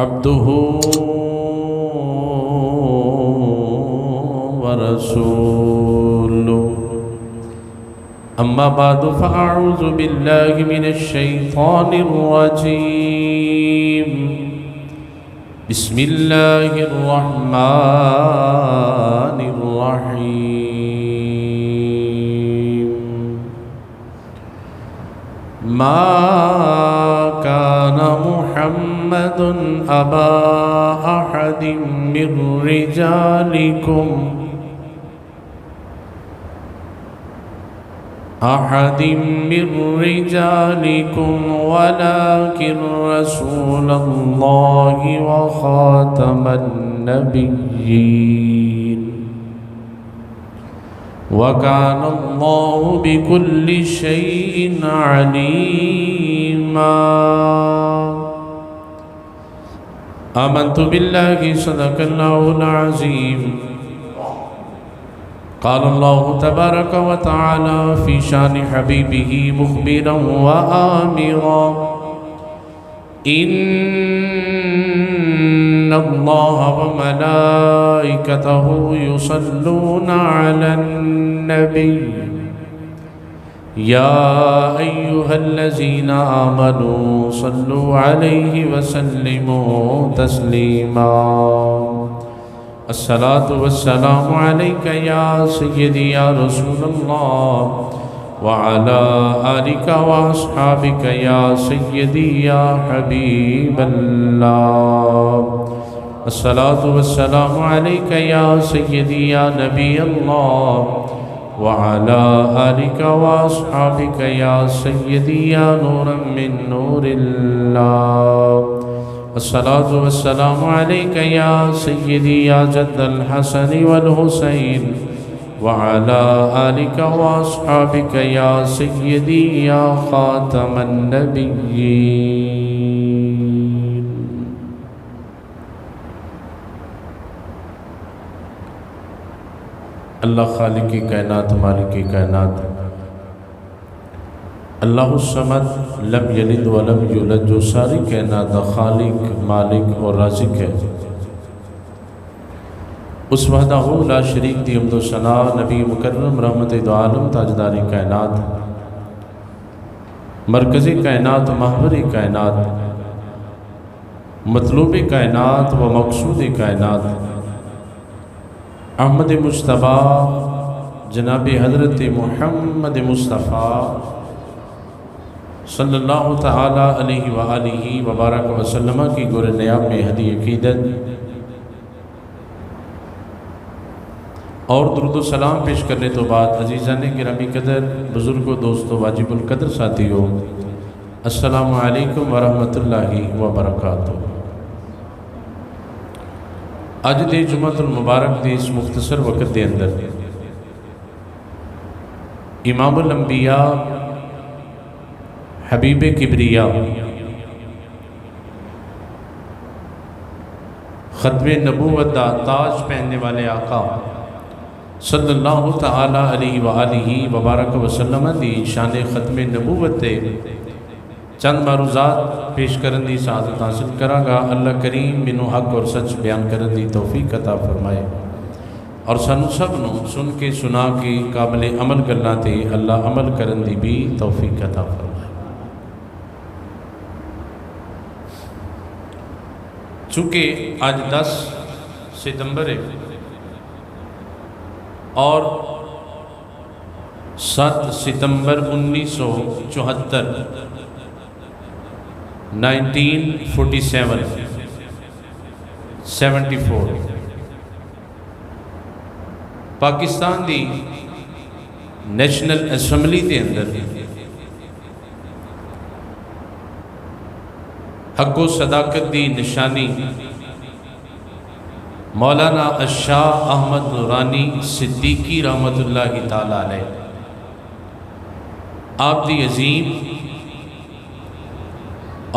عبده ورسوله أما بعد فأعوذ بالله من الشيطان الرجيم بسم الله الرحمن الرحيم ما كان محمد أبا أحد من رجالكم ولكن رسول الله وخاتم النبيين وكان الله بكل شيء عليما آمنت بالله صدق الله العظيم قال الله تبارك وتعالى في شان حبيبه مخبرا وآمرا إن الله وملائكته يصلون على النبي يا أيها الذين آمنوا صلوا عليه وسلموا تسليما الصلاة والسلام عليك يا سيدي يا رسول الله وعلى آلك وأصحابك يا سيدي يا حبيب الله الصلاة والسلام عليك يا سيدي يا نبي الله وعلى آلك وأصحابك يا سيدي يا نورا من نور الله الصلاة والسلام عليك يا سيدي يا جد الحسن والحسين وعلى آلك وأصحابك يا سيدي يا خاتم النبيين اللہ خالق کائنات مالک کائنات اللہ الصمد لم یلد ولم یولد جو ساری کائنات دا خالق مالک اور رازق ہے اس وحدہ لا شریک دی حمد و ثنا نبی مکرم رحمت دو عالم تاجدار کائنات مرکزی کائنات محور کائنات مطلوب کائنات و مقصود کائنات احمد مصطفیٰ جناب حضرت محمد مصطفیٰ صلی اللہ تعالیٰ علیہ وآلہ وبارک وسلم کی گور نیاب میں ہدی عقیدت اور درود و سلام پیش کرنے تو بعد عزیزان گرامی قدر بزرگوں دوستوں واجب القدر ساتھیوں السلام علیکم ورحمۃ اللہ وبرکاتہ آج دے جمعۃ المبارک دے اس مختصر وقت دے اندر امام الانبیاء حبیب کبریا ختم نبوت دا تاج پہننے والے آقا صلی اللہ تعالیٰ علیہ وآلہ وبارک وسلم دی شان ختم نبوت دے چند معروضات پیش کرن دی سعادت حاصل کرا گا اللہ کریم منو حق اور سچ بیان کرن دی توفیق عطا فرمائے اور سنو سب نو سن کے سنا کے قابل عمل کرنا تے اللہ عمل کرن دی بھی توفیق عطا فرمائے چونکہ آج 10 ستمبر ہے اور 7 ستمبر 1974 1947 پاکستان دی نیشنل اسمبلی دے اندر حق و صداقت دی نشانی مولانا الشاہ احمد نورانی صدیقی رحمت اللہ تعالیٰ علیہ آپ دی عظیم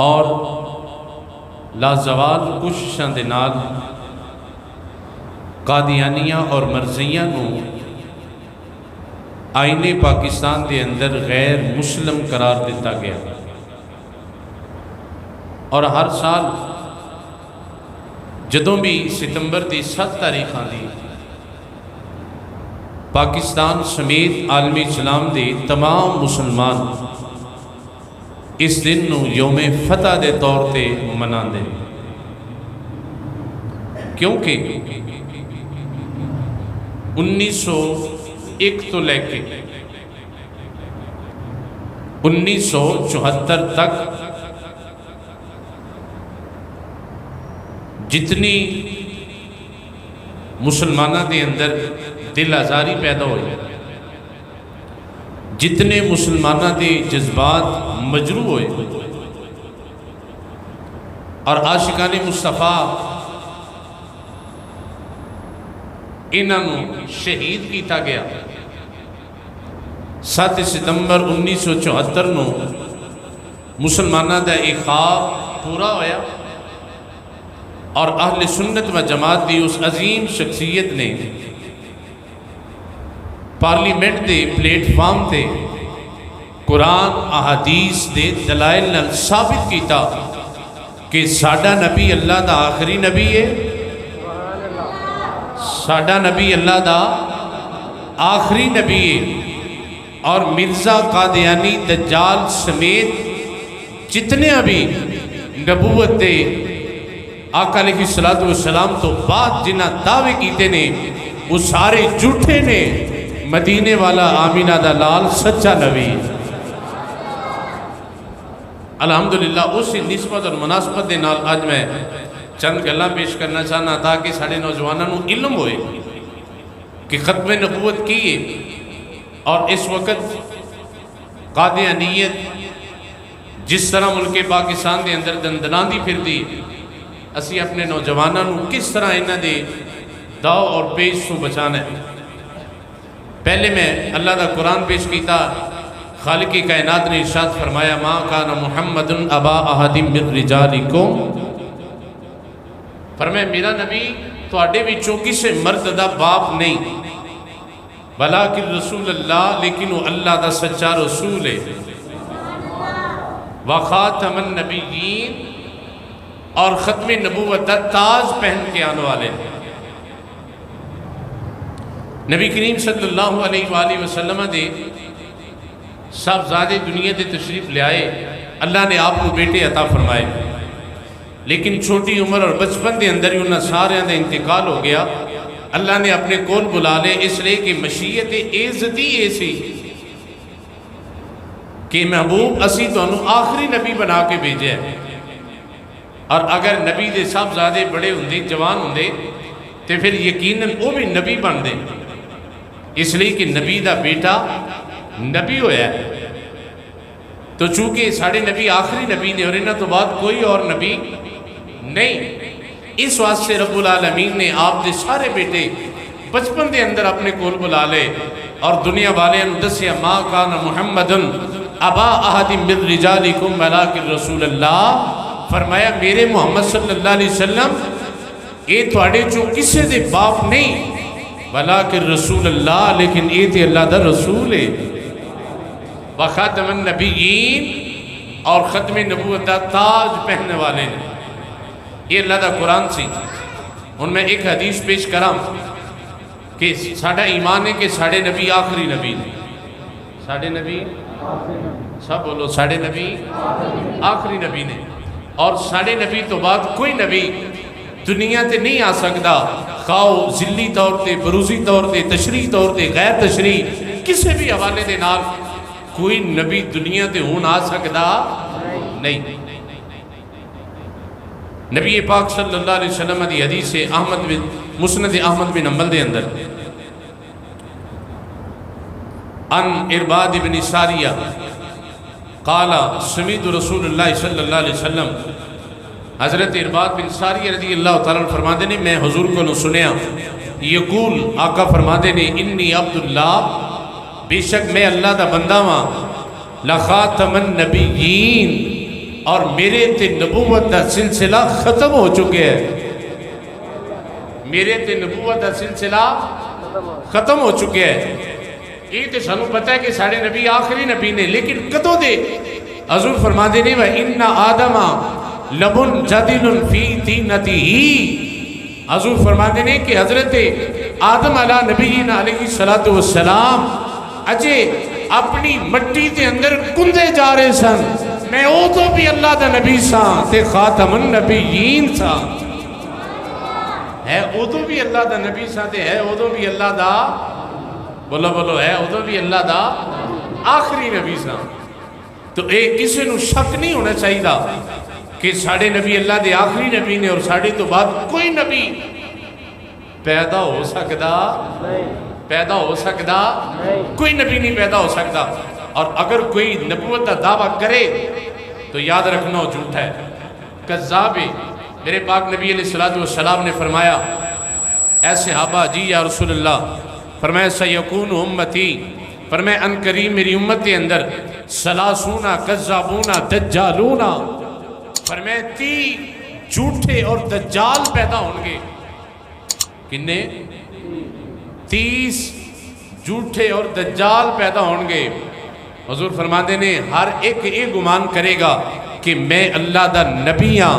اور لازوال کوششاں دے نال قادیانیہ اور مرزیہ نو آئین پاکستان دے اندر غیر مسلم قرار دیتا گیا اور ہر سال جدوں بھی ستمبر دی 7 تاریخ آندی پاکستان سمیت عالمی اسلام دے تمام مسلمان اس دن نو یوم فتح دے طور تے مناندے، کیونکہ 1901 تو لے کے 1974 تک جتنی مسلمانہ دے اندر دل آزاری پیدا ہوئی، جتنے مسلمانہ دے جذبات مجروح ہوئے اور عاشقان مصطفیٰ انہوں شہید کیتا گیا، 7 ستمبر 1974 نو مسلمانہ دا ایک خواب پورا ہویا اور اہل سنت و جماعت دی اس عظیم شخصیت نے پارلیمنٹ دے پلیٹ فارم تے قرآن احادیث دے دلائل نال ثابت کیتا کہ ساڈا نبی اللہ دا آخری نبی ہے، ساڈا نبی اللہ دا آخری نبی ہے، اور مرزا قادیانی دجال سمیت جتنے ابھی نبوت دے آقا علیہ السلام تو بعد جنہ دعوے کیتے نے وہ سارے جھوٹے نے، مدینے والا آمینہ دا لال سچا نبی۔ الحمدللہ اسی نسبت اور مناسبت دے نال آج میں چند گلاں پیش کرنا چاہنا تاکہ ساڑھے نوجوانوں نو علم ہوئے کہ ختم نبوت کی ہے، اور اس وقت قادیانیت جس طرح ملک پاکستان دے اندر دندنان دی پھر دی، اسی اپنے نوجوانوں نو کس طرح انہاں دے داؤ اور پیش تو بچانا ہے۔ پہلے میں اللہ دا قرآن پیش کیتا، خالق کائنات نے ارشاد فرمایا ما کان محمد ابا احد من رجالکم، فرمایا میرا نبی تواڈے وچوں کسے مرد دا باپ نہیں، بلکہ رسول اللہ، لیکن وہ اللہ دا سچا رسول ہے، وخاتم النبیین، اور ختم نبوت دا تاج پہن کے آنے والے نبی کریم صلی اللہ علیہ وآلہ وسلم دے صاحبزادے دنیا دے تشریف لے آئے، اللہ نے آپ کو بیٹے عطا فرمائے، لیکن چھوٹی عمر اور بچپن دے اندر ہی انہاں سارے دے انتقال ہو گیا۔ اللہ نے اپنے کول بلا لے اس لئے کہ مشیت عزتی ایسی کہ محبوب اسی تو انہوں آخری نبی بنا کے بھیجے ہیں، اور اگر نبی دے صاحبزادے بڑے ہوندے جوان ہوندے تو پھر یقیناً وہ بھی نبی بن دے، اس لیے کہ نبی دا بیٹا نبی ہویا ہے۔ تو چونکہ ساڑھے نبی آخری نبی نے اور انہاں تو بعد کوئی اور نبی نہیں، اس واسطے رب العالمین نے آپ دے سارے بیٹے بچپن دے اندر اپنے کول بلا لے اور دنیا والے انہوں دسیا ما کان محمد ابا احد من رجالکم ولکن رسول اللہ، فرمایا میرے محمد صلی اللہ علیہ وسلم اے تواڈے جو کسے دے باپ نہیں، ولیکن رسول اللہ، لیکن اے تے اللہ دا رسول ہے، وخاتم النبیین، اور ختم نبوت دا تاج پہننے والے نے۔ یہ اللہ دا قرآن سی۔ ان میں ایک حدیث پیش کرام کہ ساڑھا ایمان ہے کہ ساڑھے نبی آخری نبی نے، ساڑھے نبی سب بولو، ساڑھے نبی آخری نبی نے، اور ساڑھے نبی تو بعد کوئی نبی دنیا تے نہیں آ سکتا، خواہ ذلی طور تے، بروزی طور تے، تشریح طور تے، غیر تشریح کسے بھی حوالے دے نال کوئی نبی دنیا تے ہون آ سکتا نہیں۔ نبی پاک صلی اللہ علیہ وسلم دی حدیث سے مسند احمد بن حنبل دے اندر ان ارباد بن ساریہ قال سمعت رسول اللہ صلی اللہ علیہ وسلم، حضرت ارباد بن ساریہ رضی اللہ تعالیٰ فرماتے نے میں حضور کو نہ سنیا، یقول آقا فرماتے نے انی عبداللہ، بے شک میں اللہ دا بندہ ماں، لخاتم النبیین، اور میرے تے نبوت دا سلسلہ ختم ہو چکے ہیں، میرے تے نبوت دا سلسلہ ختم ہو چکے ہیں۔ یہ تے سانو پتہ ہے کہ ساڑھے نبی آخری نبی نے، لیکن کدوں دے حضور فرما دے نہیں وَإِنَّ آدَمَ لَبٌ جَدِلٌ فِي تِينَتِهِ، حضور فرماتے ہیں کہ حضرت آدم علیہ نبینا علیہ السلام اجے اپنی مٹی دے اندر کندے جا رہے سن، میں او تو بھی اللہ دا نبی ساں تے خاتم النبیین ساں، ہے او تو بھی اللہ دا نبی ساں تے ہے او تو بھی اللہ دا، بولو بولو، ہے او تو بھی اللہ دا آخری نبی ساں۔ تو ایک کسی نو شک نہیں ہونا چاہیے دا کہ ساڑھے نبی اللہ دے آخری نبی نے اور ساڑھے تو بعد کوئی نبی پیدا ہو سکتا، پیدا ہو سکتا، کوئی نبی نہیں پیدا ہو سکتا۔ اور اگر کوئی نبوت کا دعویٰ کرے تو یاد رکھنا جھوٹ ہے، کذاب ہے۔ میرے پاک نبی علیہ السلام نے فرمایا اے صحابہ جی یا رسول اللہ، فرمایا سیکون امتی، فرمایا ان قریب میری امت کے اندر سلاسونا کذابونا دجالونا، فرمایا 30 جھوٹے اور دجال پیدا ہونگے۔ کنے 30 جھوٹے اور دجال پیدا ہونگے۔ حضور فرماتے نے ہر ایک یہ گمان کرے گا کہ میں اللہ دا نبی ہاں۔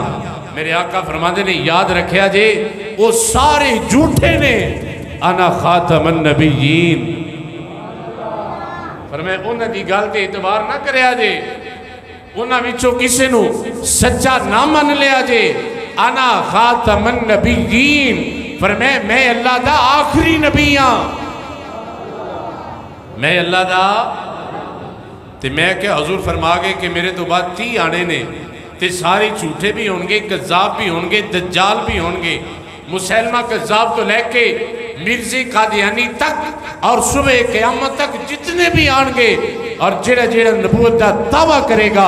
میرے آقا فرماتے نے یاد رکھیا جے وہ سارے جھوٹے نے، انا خاتم النبیین، فرمایا انہاں دی گل تے اعتبار نہ کریا جے، انہاں وچوں کسے نو سچا نہ من لیا جے، انا خاتم النبیین، فرمایا میں اللہ دا آخری نبی ہاں، میں اللہ دا۔ تے میں کہ حضور فرما گئے کہ میرے تو بعد 30 آنے نے تے سارے جھوٹے بھی ہونگے، کذاب بھی ہونگے، دجال بھی ہونگے، مسلمہ کذاب تو لے کے مرزی قادیانی تک اور صبح قیامت تک جتنے بھی آنگے، اور جڑا جڑا نبوت دا دعویٰ کرے گا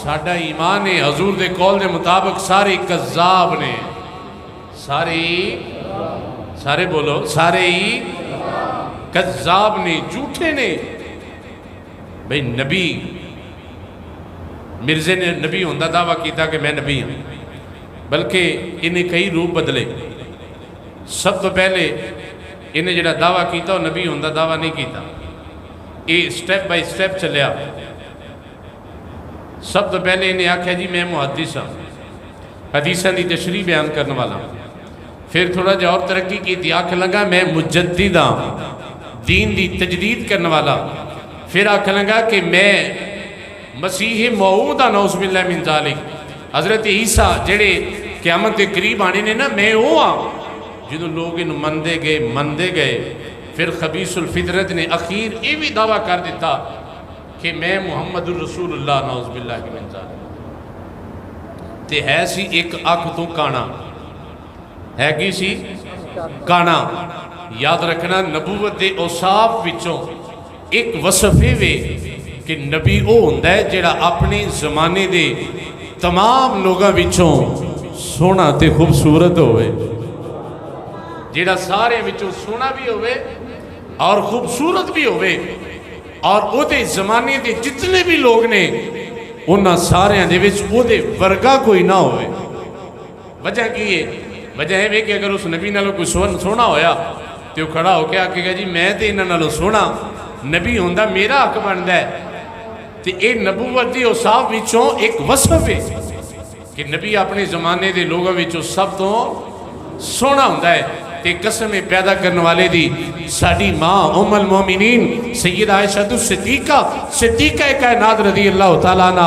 ساڑھا ایمان ہے حضور دے قول دے مطابق سارے کذاب نے، سارے بولو، سارے ہی کذاب نے، جھوٹے نے۔ بھئی نبی مرزے نے نبی ہوندہ دعویٰ کیتا کہ میں نبی ہوں، بلکہ انہیں کئی روپ بدلے۔ سب تو پہلے انہیں جڑا دعویٰ کیتا وہ نبی ہوندہ دعویٰ نہیں کیتا، یہ سٹیپ بائی سٹیپ چلیا۔ سب تو پہلے انہیں آکھا جی میں محدث ہوں، حدیثاں دی تشریح بیان کرنے والا، پھر تھوڑا جا اور ترقی کی تھی، آکھ لگا میں مجدد ہوں، دین دی تجدید کرنے والا، پھر آکھ لگا کہ میں مسیح موعود نعوذ باللہ من ذالک، حضرت عیسیٰ جڑے قیامت کے قریب آنے نے نا میں وہ ہاں، جنہوں لوگ ان مندے گئے، پھر خبیث الفطرت نے اخیر یہ بھی دعویٰ کر دیتا کہ میں محمد الرسول اللہ نعوذ باللہ من ذالک۔ تے ہے سی ایک اکھ تو کانا، ہے کی سی کانا۔ یاد رکھنا نبوت دے اوصاف وچوں ایک وصفے وے کہ نبی او ہوندہ ہے جڑا اپنے زمانے دے تمام لوگاں وچوں سونا تے خوبصورت ہوئے، جڑا سارے وچوں سونا بھی ہوئے اور خوبصورت بھی ہوئے، اور او دے زمانے دے جتنے بھی لوگ نے انہاں سارے دے وچ او دے ورگا کوئی نہ ہوئے۔ وجہ کی ہے؟ وجہ ہے کہ اگر اس نبی نالوں کوئی سونا ہویا تو کھڑا ہو کے آکے گا جی میں تے انہاں نالوں سونا نبی ہوندہ میرا حق بندہ ہے۔ تو اے نبوت دی اوصاف وچوں ایک وصف ہے کہ نبی اپنے زمانے دے لوگوں وچوں سب تو سونا ہوندہ ہے۔ تے قسم پیدا کرنے والے دی ساڑی ماں ام المومنین سید عائشہ صدیقہ کائنات رضی اللہ تعالیٰ عنہ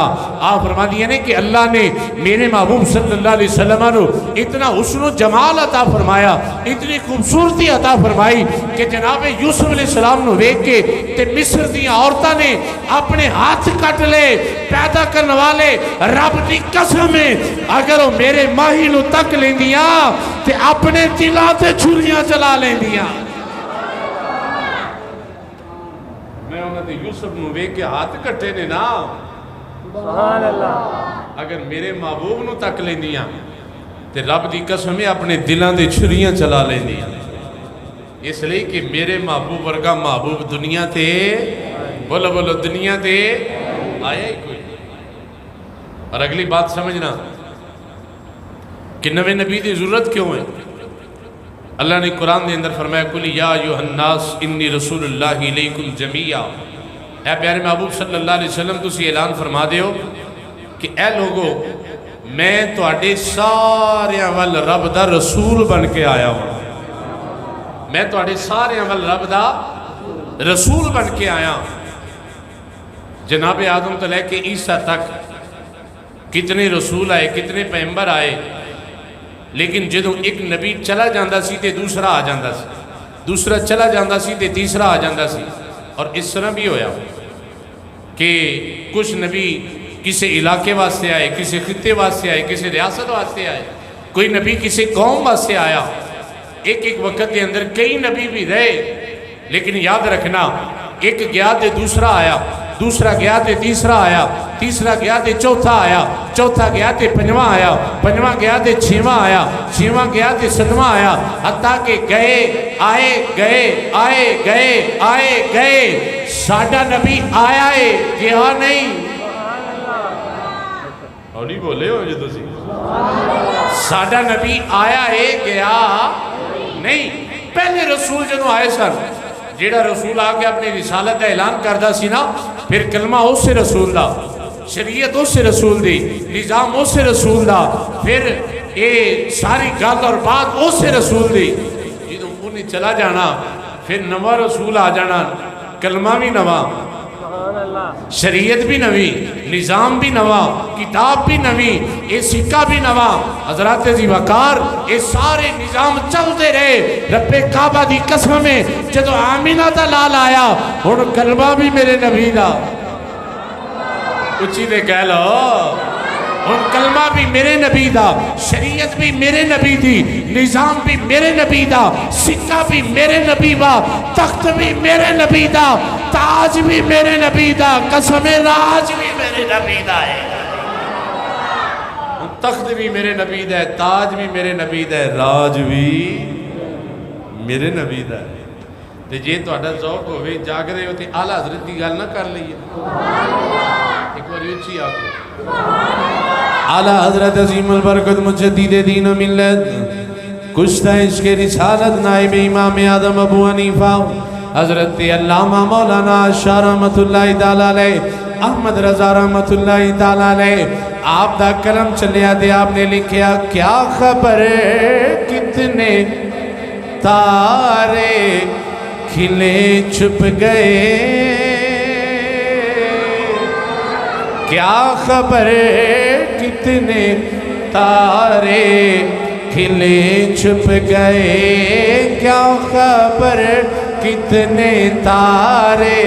آپ فرما دیا نے کہ اللہ نے میرے محبوب صلی اللہ علیہ وسلم نے اتنا حسن و جمال عطا فرمایا، اتنی خوبصورتی عطا فرمائی کہ جناب یوسف علیہ السلام نو ویکھ کے تے مصر دیاں عورتاں نے اپنے ہاتھ کٹ لے۔ پیدا کرنے والے رب دی قسم ہے اگر وہ میرے ماہی نو تک لیندیاں تے اپنے دلاں تے چھریاں چلا لیندیاں۔ میں انہاں دے یوسف نو ویکھ کے ہاتھ کٹے نے نا، سبحان اللہ، اگر میرے محبوب نو تک لیندیاں تے رب دی قسم ہے اپنے دلاں دے چھریاں چلا لیندیاں۔ اس لئے کہ میرے محبوب ورگا محبوب دنیا تے بولو بولو دنیا تے آیا ہی کوئی۔ اور اگلی بات سمجھنا کہ نوے نبی دی ضرورت کیوں ہے؟ اللہ نے قرآن دے اندر فرمایا قُلْ يَا أَيُّهَا النَّاسُ إِنِّي رَسُولُ اللَّهِ إِلَيْكُمْ جَمِيعًا، اے پیارے محبوب صلی اللہ علیہ وسلم تسی اعلان فرما دے ہو کہ اے لوگو میں تواڈے ساریاں ول رب دا رسول بن کے آیا ہوں، میں تواڈے ساریاں ول رب دا رسول بن کے آیا ہوں۔ جناب آدم تو لے کے عیسیٰ تک کتنے رسول آئے، کتنے پیغمبر آئے، لیکن جدوں ایک نبی چلا جاندہ سی تے دوسرا آ جاندہ سی، دوسرا چلا جاندہ سی تے تیسرا آ جاندہ سی۔ اور اس طرح بھی ہویا کہ کچھ نبی کسی علاقے واسطے آئے، کسی خطے واسطے آئے، کسی ریاست واسطے آئے، کوئی نبی کسی قوم واسطے آیا۔ ایک وقت کے اندر کئی نبی بھی رہے، لیکن یاد رکھنا ایک گیا تے دوسرا آیا، دوسرا گیا تے تیسرا آیا، تیسرا گیا تے چوتھا آیا، چوتھا گیا تے پنجواں آیا، پنجواں گیا تے چھواں آیا، چھواں گیا تے ستواں آیا، حتیٰ کہ گئے آئے گئے آئے گئے آئے گئے، ساڈا نبی آیا ہے گیا نہیں۔ اور نہیں بولے ہو جو تسی، ساڈا نبی آیا ہے گیا نہیں۔ پہلے رسول جنہوں آئے سن، جیڑا رسول آگے اپنی رسالت کا اعلان کردہ سی نا، پھر کلمہ اس سے رسول دا، شریعت اس سے رسول دی، نظام اس سے رسول دا، پھر یہ ساری گل اور بات اس سے رسول دی۔ جدوں انہیں چلا جانا پھر نواں رسول آ جانا، کلمہ بھی نواں، شریعت بھی نوی، نظام بھی نواں، کتاب بھی نوی، یہ سکہ بھی نواں۔ حضرات عزیز وقار یہ سارے نظام چلتے رہے۔ رب کعبہ دی قسم میں جدو آمینہ دا لال آیا، ہن کلمہ بھی میرے نبی دا، اچھی دے کہہ لو، ہن کلمہ بھی میرے نبی دا، شریعت بھی میرے نبی دی، نظام بھی میرے نبی دا، سکہ بھی میرے نبی دا، تخت بھی میرے نبی دا، تاج بھی میرے نبی دا، قسم راج بھی میرے نبی دا ہے، تخت بھی میرے نبی دا ہے، تاج بھی میرے نبی دا ہے، راج بھی میرے نبی دا ہے۔ تے جے تو اڈا ذوق ہوئے جاگ رہے ہوتے اعلیٰ حضرت کی گل نہ کر لئیے، ایک بار یہ اچھی آپ کو اعلیٰ حضرت عظیم البرکت مجدد دین و ملت، کشتہ عشق رسالت نائب امام آدم ابو حنیفہ حضرت علامہ مولانا شاہ رحمت اللہ تعالیٰ علیہ، احمد رضا رحمت اللہ تعالیٰ علیہ، آپ دا کلم چلیا دے آپ نے لکھیا، کیا خبر کتنے تارے کھلے چھپ گئے، کیا خبر کتنے تارے کھلے چھپ گئے، کیا خبر کتنے تارے،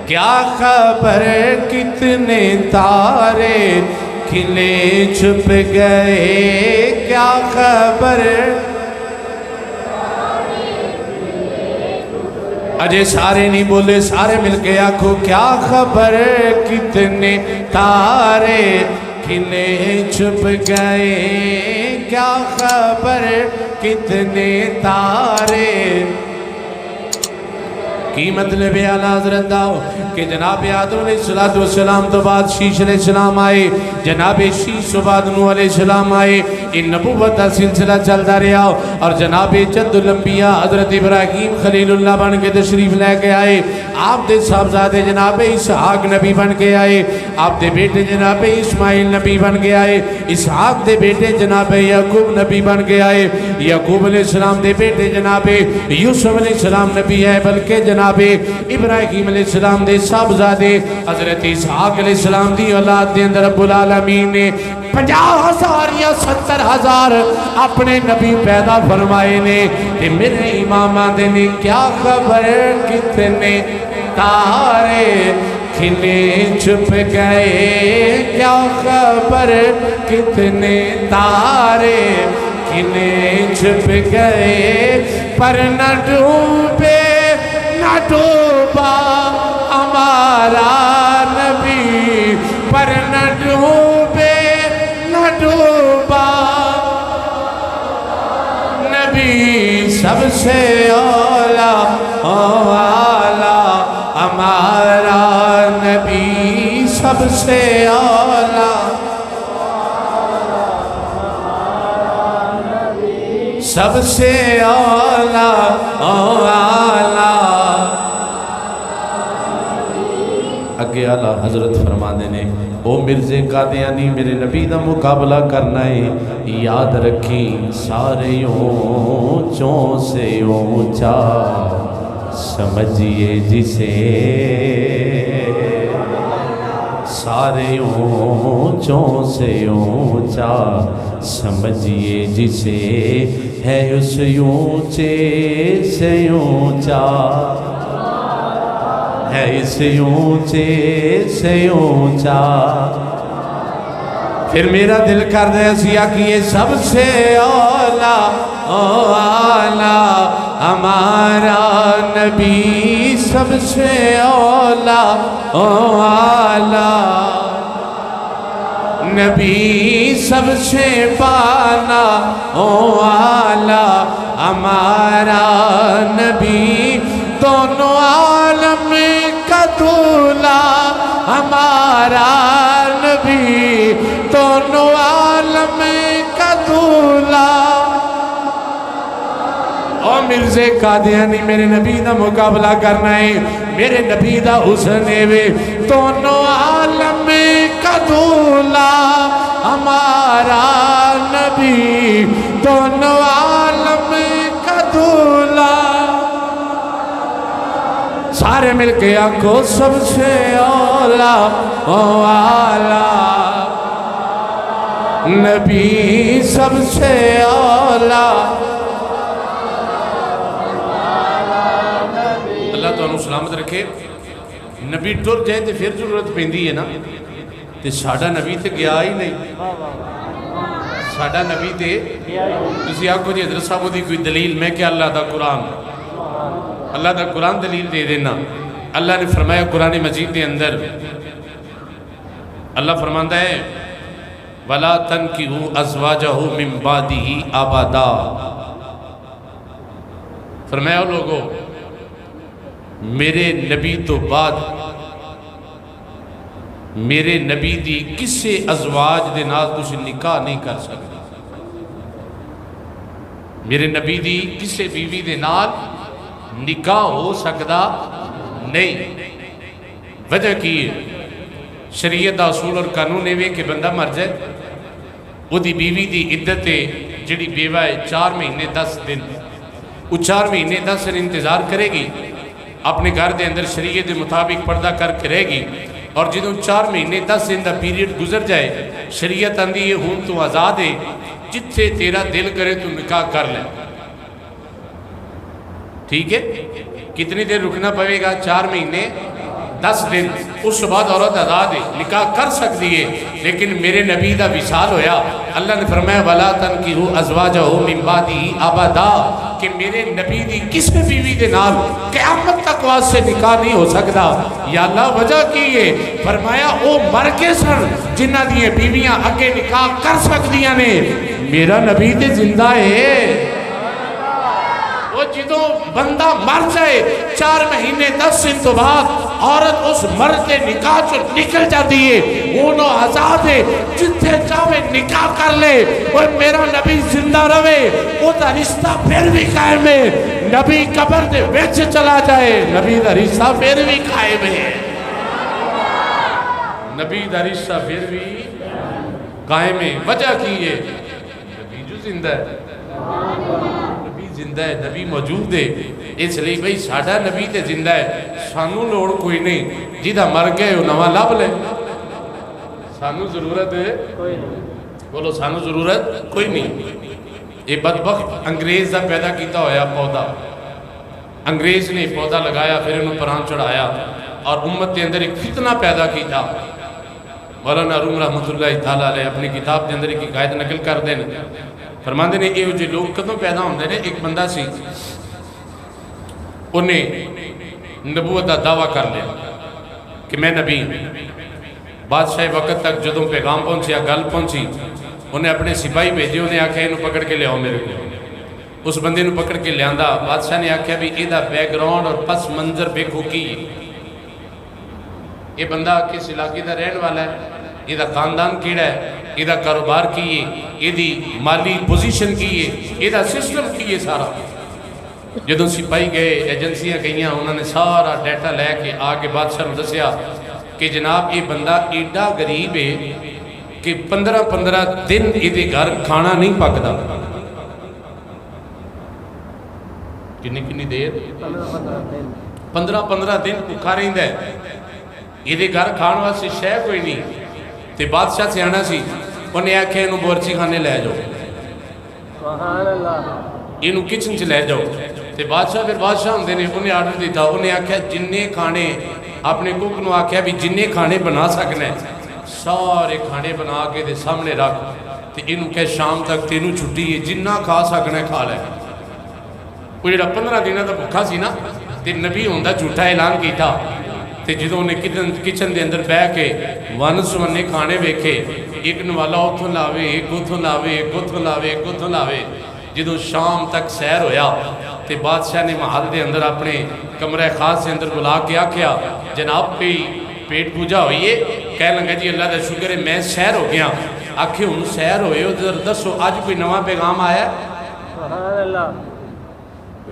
کیا خبر کتنے تارے کھلے چھپ گئے، کیا خبر۔ اجے سارے نہیں بولے، سارے مل کے آکھو، کیا خبر کتنے تارے کھلے چھپ گئے، کیا خبر کتنے تارے۔ کی مطلب ہے اعلیٰ حضرت داؤ کہ جناب آدم علیہ السلام تو بعد شیش علیہ السلام آئے، جناب شیش تو بعد نوح علیہ السلام آئے، ان نبوت کا سلسلہ چلتا رہا، اور جناب جد الانبیاء حضرت ابراہیم خلیل اللہ بن کے تشریف لے کے آئے، آپ دے صاحبزادے جناب اسحاق نبی بن کے آئے، آپ دے بیٹے جناب اسماعیل نبی بن کے آئے، اسحاق دے بیٹے جناب یعقوب نبی بن کے آئے، یعقوب علیہ السلام دے بیٹے جناب یوسف علیہ السلام نبی ہے، بلکہ جناب ابراہیم علیہ السلام دے صاحبزادے حضرت اسحاق علیہ السلام دی اولاد دے اندر رب العالمین نے 50,000 یا 70,000 اپنے نبی پیدا فرمائے نے۔ کہ میرے امام آدھے نے کیا خبر کتنے تارے کھلے چھپ گئے، کیا خبر کتنے تارے کھلے چھپ گئے، پر نہ ڈوبے نہ ڈوبا ہمارا نبی، پر نہ ڈوبے نہ ڈوبا نبی، سب سے اولا ہمارا نبی، سب سے اولا سب سے اولا اگے آلہ حضرت فرما دینے او مرزے قادیانی میرے نبی دا مقابلہ کرنا ہے، یاد رکھی سارے اونچوں سے اونچا سمجھیے جسے، سارے اونچوں سے اونچا سمجھیے جسے، ہے اس اونچے سے اونچا، ہے اس اونچے سے اونچا۔ پھر میرا دل کر دے سیا کہ یہ سب سے اولا اولا ہمارا نبی، سب سے اولا اولا نبی، سب سے بالا اولا ہمارا نبی، دونوں عالم کا دولا ہمارا نبی، دونوں عالم کا دولا۔ او مرزے قادیانی میرے نبی دا مقابلہ کرنا ہے، میرے نبی دا حسن ہے، دونوں عالم کا دولا ہمارا نبی، دونوں عالم کا دولا۔ سارے مل کے آنکھوں سب سے اولا اولا نبی، سب سے اولا۔ اللہ تو انہوں سلامت رکھے۔ نبی ٹر جائے تو پھر ضرورت پیندی ہے نا، تو ساڑھا نبی تے گیا ہی نہیں، ساڑھا نبی تے کسی آنکھوں جی حضرت صاحب دی کوئی دلیل، میں کہ اللہ دا قرآن، اللہ دا قرآن دلیل دے دینا۔ اللہ نے فرمایا قرآن مجید کے اندر، اللہ فرماتا ہے وَلَا تَنْكِحُوا أَزْوَاجَهُ مِن بَعْدِهِ أَبَدًا، فرمایا لوگو میرے نبی تو بعد میرے نبی دی کسے ازواج دے نال تسی نکاح نہیں کر سکتے، میرے نبی دی کسے بیوی دے نال نکاح ہو سکتا نہیں۔ وجہ کی شریعت دا اصول اور قانون ہے کہ بندہ مر جائے وہ دی بیوی دی عدت جڑی بیوہ ہے 4 مہینے 10 دن، وہ 4 مہینے 10 دن انتظار کرے گی، اپنے گھر دے اندر شریعت دے مطابق پردہ کر کے رہے گی، اور جدوں 4 مہینے 10 دن دا پیریڈ گزر جائے شریعت اندھی یہ ہون تو آزاد ہے، جتھے تیرا دل کرے تو نکاح کر لے، ٹھیک ہے؟ کتنی دیر رکنا پڑے گا؟ 4 مہینے 10 دن، اس بعد عورت آزاد ہے، نکاح کر سکتی ہے۔ لیکن میرے نبی دا وصال ہویا، اللہ نے فرمایا وَلَا تَنْكِحُوا أَزْوَاجَهُ مِن بَعْدِهِ أَبَدًا، کہ میرے نبی دی کسی بیوی دے نال قیامت تک واسطے نکاح نہیں ہو سکتا۔ یا اللہ وجہ کی ہے؟ فرمایا او مر کے سن جنہ دی بیویاں اگے نکاح کر سکتیاں نے، میرا نبی تے زندہ ہے۔ وہ جدوں بندہ مر جائے 4 مہینے 10 دن تو بعد عورت اس مرد کے نکاح سے نکل جاتی ہے، انہوں آزاد ہے، جتھے چاہے نکاح کر لے، وہ میرا نبی زندہ رہے، وہ دا رشتہ پھر بھی قائم ہے۔ نبی قبر دے ویچ چلا جائے، نبی دا رشتہ پھر بھی قائم ہے، نبی دا رشتہ پھر بھی قائم ہے۔ وجہ کی ہے؟ نبی جو زندہ ہے، زندہ ہے، نبی موجود ہے، اس لئے بھئی ساڑھا نبی تے زندہ ہے، سانو لوڑ کوئی نہیں، جیدہ مر گئے ہو نواں لب لے، سانو ضرورت ہے بولو، سانو ضرورت کوئی نہیں۔ یہ بدبخت انگریز دا پیدا کیتا ہویا پودا، انگریز نے پودا لگایا، پھر انہوں پران چڑھایا اور امت کے اندر ایک فتنہ پیدا کیتا۔ مولانا روم رحمت اللہ تعالیٰ علیہ اپنی کتاب کے اندر ایک قائد نقل کر دیں، فرماندے نے یہ جو لوگ کدوں پیدا ہوندے نے، ایک بندہ سی انہیں نبوت دا دعویٰ کر لیا کہ میں نبی ہوں۔ بادشاہ وقت تک جدوں پیغام پہنچیا، گل پہنچی، انہیں اپنے سپاہی بھیجے، انہیں آکھا انہوں پکڑ کے لے آؤ میرے کو۔ اس بندے انہوں پکڑ کے لے آندہ، بادشاہ نے آکھا بھی یہ دا بیک گراؤنڈ اور پس منظر دیکھو کی یہ بندہ کس علاقے دا رہن والا ہے، یہ دا خاندان کیڑا ہے، یہ دا کاروبار کی ہے، یہ دی مالی پوزیشن کی ہے، یہ دا سسٹم کی ہے سارا۔ جدوں سپاہی گئے، ایجنسیاں گئیاں، انہوں نے سارا ڈیٹا لے کے آگے بادشاہ نے دسیا، کہ جناب یہ بندہ ایڈا غریب ہے کہ 15 دن یہ گھر کھانا نہیں پکتا. کنی دیر 15 دن بھوکا رہتا ہے. یہ گھر کھان واسطے شے کوئی نہیں. تے بادشاہ سیاح سی, انہیں آخیا یہ بورچی خانے لے جاؤ, یہ کچن چ لے جاؤ. تے بادشاہ پھر بادشاہ ہوندے نے, انہیں آرڈر دیتا, انہیں آخیا جننے کھانے اپنے کوک نو آخیا بھی جننے کھانے بنا سکنا ہے سارے کھانے بنا کے دے سامنے رکھ, تے یہ کہ شام تک تینوں چھٹی ہے, جنہ کھا سکنا ہے کھا لے. وہ جڑا 15 دنوں کا بھوکا سی نا, تے نبی ہوندا جھوٹا اعلان کیتا. تے جدوں نے کچن دے اندر بہ کے ون سونے کھانے ویکھے, ایک نوالا اتھوں لاوے, ایک اتھوں لاوے, ایک اتھوں لاوے, ایک اتھوں لاوے. جدوں شام تک سیر ہویا تے بادشاہ نے محل دے اندر اپنے کمرہ خاص سے اندر بلا کے آکھیا جناب پہ پیٹ پوجا ہوئی ہے. کہہ لگا جی اللہ دا شکر ہے میں سیر ہو گیا. آکھے ہوں سیر ہوئے ہو دسو اج کوئی نواں پیغام آیا؟ سبحان اللہ.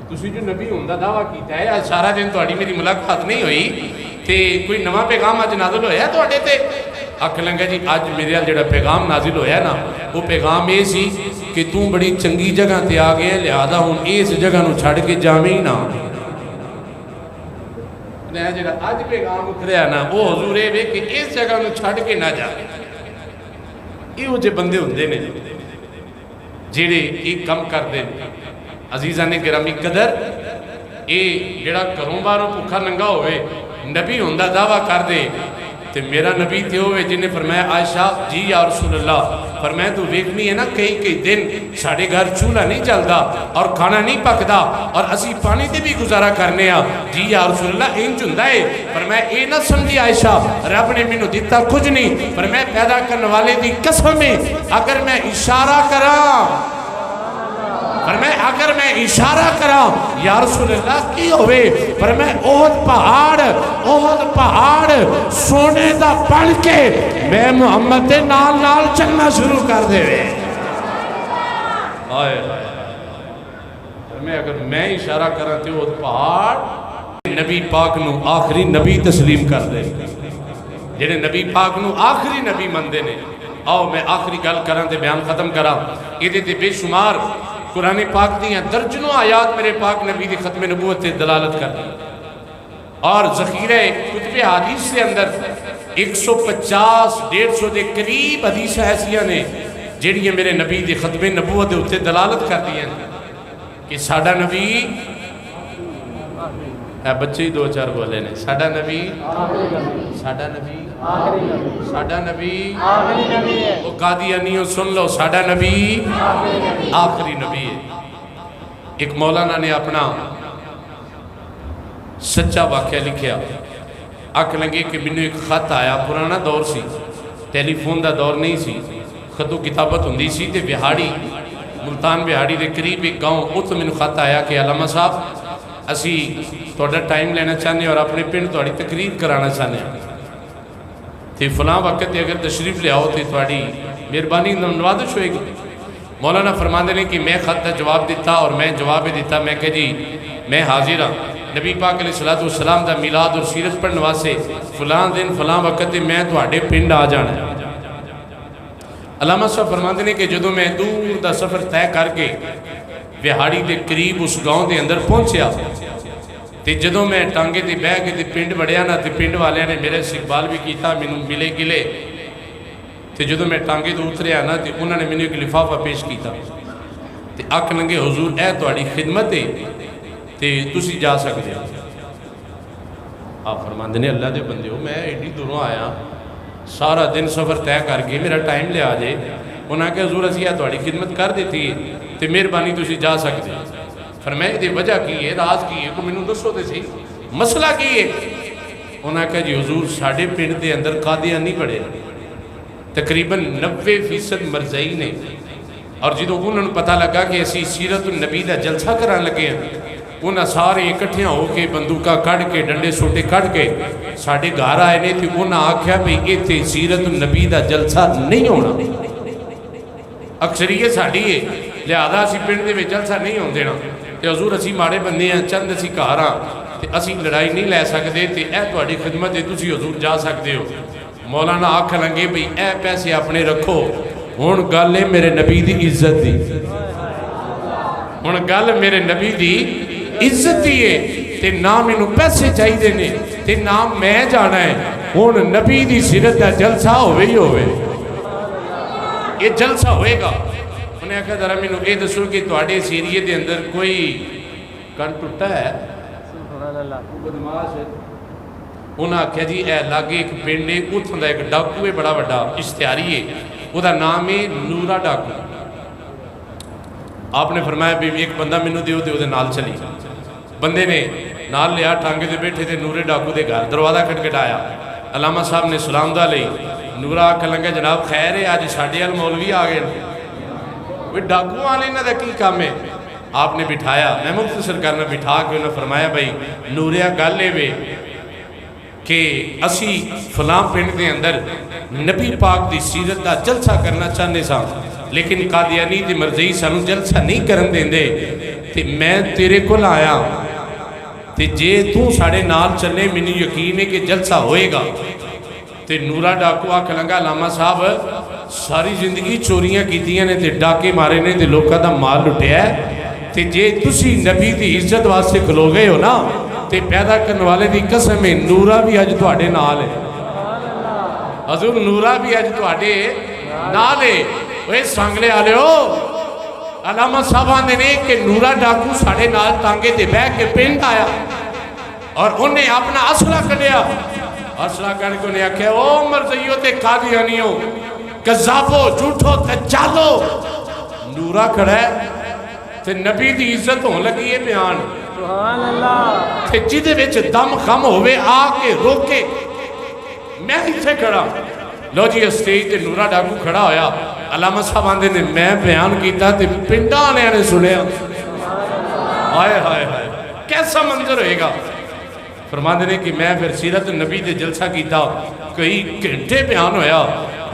تسی جو نبی ہوندا دعویٰ کیتا ہے, آج سارا دن تہاڈی میری ملاقات نہیں ہوئی تے کوئی نواں پیغام اج نازل ہویا تہاڈے تے؟ آکھ لگا جی اج میرے جڑا پیغام نازل ہویا نا, وہ پیغام یہ سی کہ تو بڑی چنگی جگہ تے آ گیا, لہذا ہوں اس جگہ نو چھڑ کے جاویں نا. جڑا اج پیغام اتریا نا وہ حضور ہے کہ اس جگہ نو چھڑ کے نہ جا. یہ جے بندے ہوندے نے جڑے ایک کم کردے. عزیزاں نے گرامی قدر, یہ جڑا گھروں باہروں بھوکا ننگا ہوئے نبی ہوندا دعویٰ کر دے تے میرا نبی تے ہوئے جنہیں فرمایا عائشہ جی یا رسول اللہ, فرمایا تو ویکھنی ہے نا کئی دن ساڑھے گھر چولہا نہیں چلتا اور کھانا نہیں پکتا اور اسی پانی دے بھی گزارا کرنے آ. جی یا رسول اللہ انج ہوندا ہے. فرمایا اے نہ سمجھی عائشہ رب نے مینوں دتا کچھ نہیں. فرمایا پیدا کرنے والے دی قسم ہے اگر میں اشارہ کراں, فرمایا اگر میں اشارہ کراں یا رسول اللہ کی ہوئے, فرمایا احد پہاڑ سونے دا بن کے میں محمد دے نال نال چلنا شروع کر دے وے. فرمایا اگر میں اشارہ کراں تے احد پہاڑ نبی پاک نو آخری نبی تسلیم کر دے. جنہیں نبی پاک نو آخری نبی مندے نے. آؤ میں آخری گل کراں تے بیان ختم کراں. یہ تے بے شمار قرآن پاک دیاں درجنوں آیات میرے پاک نبی دی ختم نبوت تے دلالت کر دی, اور ذخیرہ کتب حدیث سے اندر 150-150 دے قریب حدیث ایسیاں نے جڑی میرے نبی دی ختم نبوت دے اتنے دلالت کر دی ہیں کہ ساڈا نبی ہے. بچے ہی 2-4 بولے نے, ساڈا نبی ساڈا نبی ساڈا نبی وہ قادیانیوں سن لو, ساڈا نبی آخری نبی ہے. ایک مولانا نے اپنا سچا واقعہ لکھیا. آکھ لگے کہ مینوں ایک خط آیا, پرانا دور سی, ٹیلی فون دا دور نہیں سی, خط و کتابت ہوندی سی. تے بہاڑی ملتان بہاڑی دے قریب ایک گاؤں, اتوں مینوں خط آیا کہ علامہ صاحب اسی تہاڈا ٹائم لینا چاہنے اور اپنے پنڈ تہاڈی تقریر کرانا چاہنے تے فلاں وقت تے اگر تشریف لے آؤ تے تہاڈی مہربانی نوازش ہوئے گی. مولانا فرماندے نے کہ میں خط دا جواب دیتا اور میں جواب دیتا, میں کہ جی میں حاضر ہاں نبی پاک علیہ السلام دا میلاد اور سیرت پڑھن واسطے فلاں دن فلاں وقت تے میں تہاڈے پنڈ آ جانا. علامہ صاحب فرماندے نے کہ جدوں میں دور دا سفر طے کر کے بہاڑی دے قریب اس گاؤں دے اندر پہنچیا تے جدوں میں ٹانگے تے بہ کے تے پنڈ وڑیا نا, تے پنڈ والے نے میرے استقبال بھی کیتا, مینوں ملے گلے. تے جدوں میں ٹانگے تو اتریا نا تے انہوں نے مینوں ایک لفافہ پیش کیتا تے آکھ لگے حضور اے تہاڈی خدمت ہے تے تسی جا سکتے ہو. آپ فرماندے نے اللہ دے بندے ہو, میں ایڈی دوروں آیا, سارا دن سفر طے کر کے میرا ٹائم لے آ جائے. انہوں نے کہا حضور اسی تہاڈی خدمت کر دیتی ہے تے مہربانی تسی جا سکتے. فرمایا دی وجہ کی ہے, راز کی ہے, کو مینوں دسو تے سی مسئلہ کی ہے. انہوں نے کہا جی حضور ساڈے پنڈ دے اندر قادیانی پڑے تقریباً 90% مرزائی نے, اور جدوں انہوں نے پتہ لگا کہ اسی سیرت النبی دا جلسہ کران لگے ہیں, انہاں سارے اکٹھیاں ہو کے بندوقہ کڑھ کے ڈنڈے سوٹے کڑھ کے ساڈے گھر آئے نے. تے انہاں آکھیا بھئی ایتھے سیرت النبی دا جلسہ نہیں ہونا, اکثریت ساڈی ہے لہذا اسی پنڈ دے وچ جلسہ نہیں ہون دینا. تے حضور اسی ماڑے بندے ہیں, چند اسی گھر ہاں, تے اسی لڑائی نہیں لے سکتے تے اے تہاڈی خدمت تسی حضور جا سکتے ہو۔ مولانا آکھ لنگے بھئی اے پیسے اپنے رکھو، ہن گل ہے میرے نبی دی عزت دی، ہن گل میرے نبی دی عزت دی ہے تے نہ مینوں پیسے چاہیے نے تے نہ میں جانا ہے، ہن نبی دی سیرت دا جلسہ ہوئے ہی ہوئے، یہ جلسہ ہوئے گا۔ انہیں آکھا ذرا مینوں اے دسو کہ تہاڈے اس ایریے دے اندر کوئی کن ٹوٹا ہے؟ بدماش ہے۔ انہاں آکھیا جی اے لاگے ایک پنڈ ہے، اتھوں دا ایک ڈاکو ہے بڑا بڑا اشتہاری ہے، وہ دا نام ہے نورا ڈاکو۔ آپ نے فرمایا بھی ایک بندہ مینوں دیو تے اودے نال چلی، بندے نے نال لیا، ٹانگے دے بیٹھے تھے نورے ڈاکو دے گھر، دروازہ کھٹکھٹایا، علامہ صاحب نے سلام دا لئی، نورا آکھن لگا جناب خیر ہے آج ساڈے ال مولوی آ گئے، وہ ڈاکو والے نہ دا کی کام ہے؟ آپ نے بٹھایا، میں مختصر کرنا بٹھا کے انہوں نے فرمایا بھائی نوریا گل ہے وے کہ اسی فلاں پنڈ دے اندر نبی پاک دی سیرت دا جلسہ کرنا چاہنے سا، لیکن قادیانی دی مرضی سانو جلسہ نہیں کرن دیں دے، تے میں تیرے کو لایا تے جے تو ساڑے نال چلے منی یقین ہے کہ جلسہ ہوئے گا۔ تے نورا ڈاکو آکھ لگا علامہ صاحب ساری زندگی چوریاں کیتیاں نے تے ڈاکے مارے نے تے لوکاں دا مال لٹیا ہے، تے جے تسی نبی دی عزت واسطے کھلو گئے ہو نا تے پیدا کرنے والے دی قسم ہے نورا بھی اج تہاڈے نال ہے، حضور نورا بھی اج تہاڈے نال ہے۔ وہ سانگلے والے ہو علامہ صاحب آندے نے کہ نورا ڈاکو ساڑے نال ٹانگے تے بہ کے پنڈ آیا اور انہیں اپنا اسلحہ کڈیا، اسلحہ کر کے انہیں آکھیا او مرزیوں تے قادیانیوں کذابو جھوٹو دجالو، نورا کھڑا ہے تے نبی دی عزت ہون لگی ہے بیان، سبحان اللہ، تے جدے وچ دم خم ہوئے آ کے روکے، میں اسے کھڑا، لو جی اسٹیج تے نورا ڈاکو کھڑا ہویا، علامہ صاحب آندے نے میں بیان کیتا تے پنڈا آنے آنے سنیا، آئے ہائے ہائے کیسا منظر ہوئے گا۔ فرماندے نے کہ میں پھر سیرت نبی دے جلسہ کیتا، کئی گھنٹے بیان ہویا،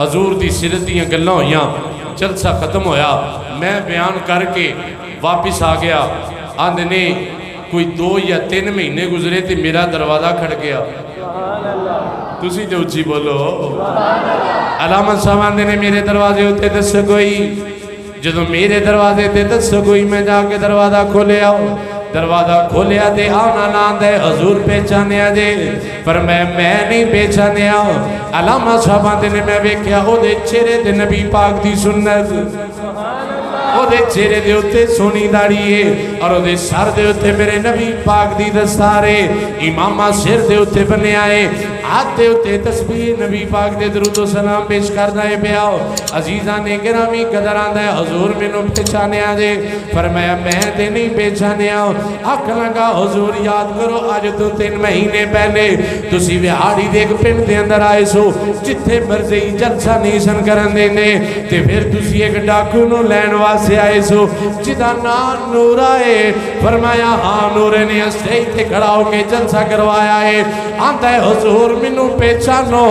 حضور دی سیرت دیاں گلاں ہویاں، جلسہ ختم ہویا، میں بیان کر کے واپس آ گیا، آندے نے کوئی 2 یا 3 مہینے گزرے تے میرا دروازہ کھڑ گیا، تسی جو اچھی بولو، علامہ صاحب آندے نے میرے دروازے ہوتے دس کوئی، جدو میرے دروازے تے دس کوئی میں جا کے دروازہ کھولے آؤ، دروازہ کھولیا دے آنا لاندے حضور پہچانے آجے، پر میں نہیں پہچانے آؤ، علامہ صاحب آندے نے میں بیکھیا ہو دے چہرے دے نبی پاک دی سنت، او دے چہرے دے ہوتے سونی داڑیے اور او دے سر دے ہوتے میرے نبی پاک دی دستارے، امامہ سر دے ہوتے بنے آئے، ہاتھ دے ہوتے تسبیح نبی پاک دے درود و سلام پیش کردہ ہے بیاؤ، عزیزان گرامی قدر آندہ ہے حضور منو پہچانے آجے، فرمایا میں دے نہیں پہچانے آؤ، آکھ لگا حضور یاد کرو آج تو 3 مہینے پہلے تسی وہاڑی دے ایک پنڈ دے اندر آئے سو جتھے مرضی جلسہ نہیں سن کرن دینے تے پھر تسی ایک ڈاکو نو لین واسے آئے سو جدا نام نورا ہے، فرمایا ہاں نورے نے اسٹیج تے کھڑا ہو کے جلسہ کروایا ہے، آندہ ہے حضور منو پہچانو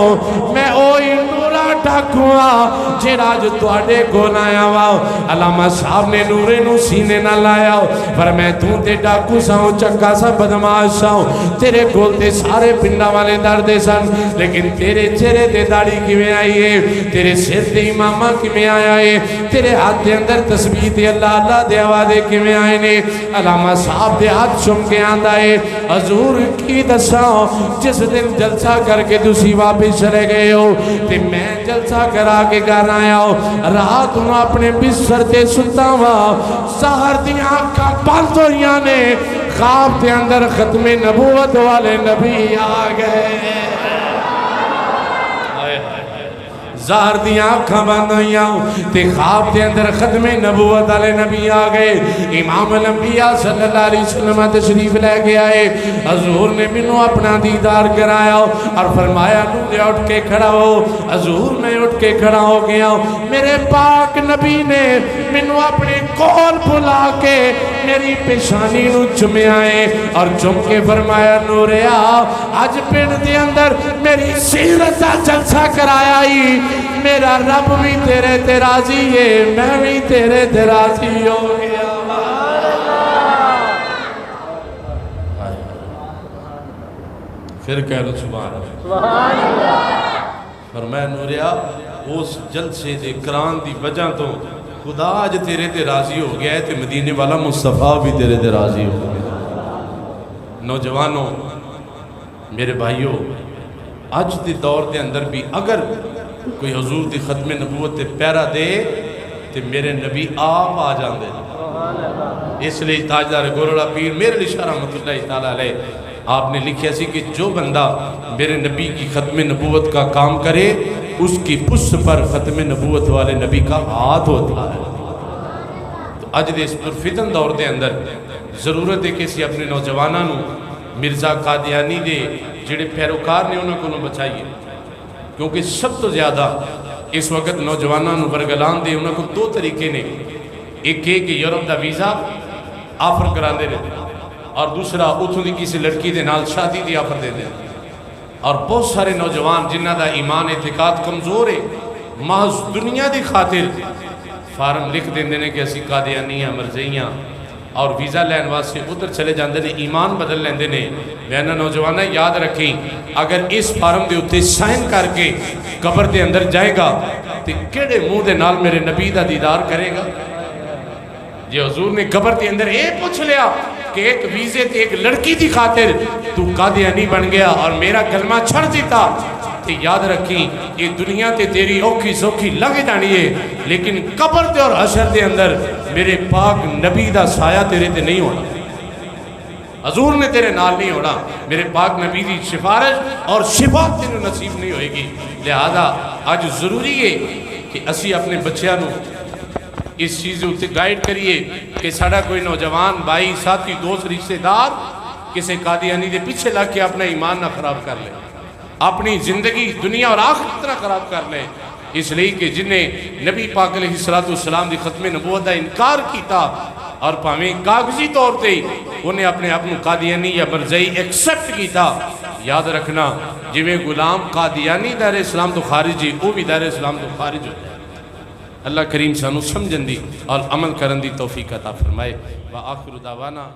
میں اوئی نورا ڈاکواں جیڑا جو تواڈے کو لایا واؤ، علامہ صاحب نے نورے نو سینے نہ لایا پر میں تو تے ڈاکو ساؤں چکا سا بدماش ساؤں، تیرے گول تے سارے پنڈا والے دردے سن، لیکن تیرے چہرے تے داڑھی کیویں آئی ہے، تیرے سر تے امامہ کیویں آیا ہے، تیرے ہاتھ دے اندر تسبیح تے اللہ اللہ دے آوازے کیویں آئے نے، علامہ صاحب دے ہاتھ چم کے آندہ ہے حضور کی دساؤں جس دن جلسہ کر کے دوسری واپس چلے گئے ہو تے میں جلسہ کرا کے گھر آیا ہو، رات انہوں اپنے بستر تے ستا ہوا، سحر دی آنکھاں بند ہویاں نے، خواب دے اندر ختم نبوت والے نبی آ گئے، ظاہر دی آنکھاں بند ہویاں تے خواب دے اندر ختم نبوت والے نبی آ گئے، امام الانبیاء صلی اللہ علیہ وسلم تشریف لے کے آئے، حضور نے منو اپنا دیدار کرایا اور فرمایا نورے اٹھ کے کھڑا ہو، حضور میں اٹھ کے کھڑا ہو گیا، میرے پاک نبی نے منو اپنے کول بلا کے میری پیشانی نو چمے آئے اور چم کے فرمایا نورے آج پنڈ دے اندر میری سیرت دا جلسہ کرایا ہی، میرا رب بھی تیرے تے راضی ہے، میں بھی تیرے تے راضی ہو گیا، پھر کہہ لو سبحان اللہ۔ فرمایا نوریا اس جلسے دے کران دی وجہ تو خدا اج تیرے تے راضی ہو گیا ہے تے مدینے والا مصطفیٰ بھی تیرے تے راضی ہو گیا۔ نوجوانوں میرے بھائیوں، اج دی دور دے اندر بھی اگر کوئی حضور دی ختم نبوت تے پیرا دے تے میرے نبی آپ آ جاندے۔ اس لیے تاجدار گولڑا پیر میرے علی شاہ رحمۃ اللہ تعالیٰ علیہ آپ نے لکھیا سی کہ جو بندہ میرے نبی کی ختم نبوت کا کام کرے اس کی پشت پر ختم نبوت والے نبی کا ہاتھ ہوتا ہے۔ تو اج دے اس پرفتن دور دے اندر ضرورت ہے کہ اسی اپنے نوجوانوں مرزا قادیانی دے جڑے پیروکار نے انہوں کو بچائیے، کیونکہ سب تو زیادہ اس وقت نوجوانوں برگلان دے انہوں کو دو طریقے نے، ایک ہے کہ یورپ دا ویزا آفر کران دے رہے اور دوسرا اتھوں دی کسی لڑکی دے نال شادی دی آفر دے دے۔ اور بہت سارے نوجوان جنہ دا ایمان اعتقاد کمزور ہے محض دنیا دی خاطر فارم لکھ دیں دینے کہ اسی قادیانی ہیں مرزیاں اور ویزا لین واسطے ادھر چلے جاندے نے، ایمان بدل لیندے نے۔ میں نے نوجوانہ یاد رکھیں اگر اس فارم دے اتے سائن کر کے قبر دے اندر جائے گا تو کیڑے منہ دے نال میرے نبی دا دیدار کرے گا؟ جی حضور نے قبر دے اندر اے پوچھ لیا کہ ایک ویزے تے ایک لڑکی دی خاطر تو قادیانی بن گیا اور میرا کلمہ چھڑ دیتا، تو یاد رکھیں یہ دنیا تے تیری اوکھی سوکھی لگ جانی ہے، لیکن قبر تے اور حشر دے اندر میرے پاک نبی دا سایہ تیرے تے نہیں ہونا، حضور نے تیرے نال نہیں ہونا، میرے پاک نبی دی سفارش اور شفاعت تیرے نصیب نہیں ہوئے گی۔ لہذا آج ضروری ہے کہ اسی اپنے بچیاں نو اس چیز ہوتے گائیڈ کریے کہ ساڑا کوئی نوجوان بھائی ساتھی دوست رشتہ دار کسی قادیانی دے پیچھے لگ کے اپنا ایمان نہ خراب کر لے، اپنی زندگی دنیا اور آخرت نہ خراب کر لے، اس لیے کہ جنہیں نبی پاک علیہ السلام دی ختم نبوت دا انکار کیتا اور پاویں کاغذی طور تے انہیں اپنے اپنوں قادیانی یا مرزائی ایکسپٹ کیتا، یاد رکھنا جویں غلام قادیانی دار اسلام تو خارج ہی وہ بھی دار اسلام تو خارج ہو۔ اللہ کریم سانو سمجھن دی اور عمل کرن دی توفیق عطا فرمائے۔ وآخر دعوانا